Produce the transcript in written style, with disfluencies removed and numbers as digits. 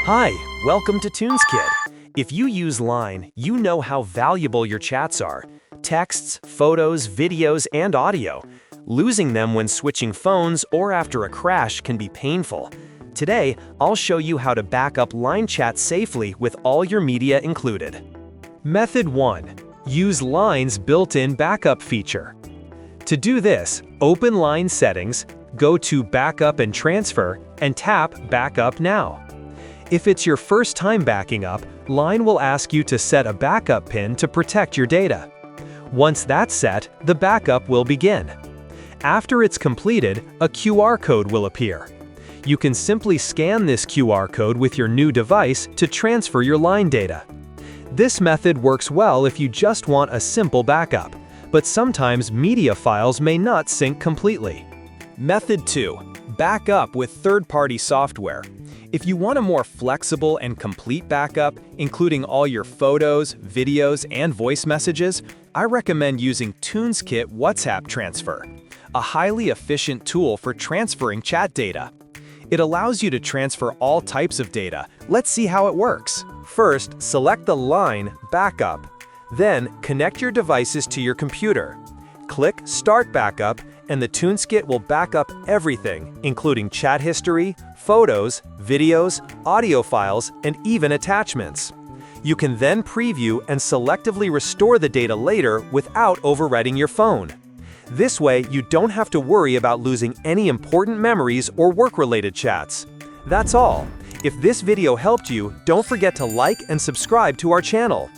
Hi, welcome to TunesKit. If you use Line, you know how valuable your chats are. Texts, photos, videos, and audio. Losing them when switching phones or after a crash can be painful. Today, I'll show you how to back up Line chat safely with all your media included. Method 1. Use Line's built-in backup feature. To do this, open Line Settings, go to Backup and Transfer, and tap Backup Now. If it's your first time backing up, Line will ask you to set a backup pin to protect your data. Once that's set, the backup will begin. After it's completed, a QR code will appear. You can simply scan this QR code with your new device to transfer your Line data. This method works well if you just want a simple backup, but sometimes media files may not sync completely. Method 2. Back up with third-party software. If you want a more flexible and complete backup, including all your photos, videos, and voice messages, I recommend using TunesKit WhatsApp Transfer, a highly efficient tool for transferring chat data. It allows you to transfer all types of data. Let's see how it works. First, select the Line Backup. Then, connect your devices to your computer. Click Start Backup, and the TunesKit will back up everything, including chat history, photos, videos, audio files, and even attachments. You can then preview and selectively restore the data later without overwriting your phone. This way, you don't have to worry about losing any important memories or work-related chats. That's all. If this video helped you, don't forget to like and subscribe to our channel.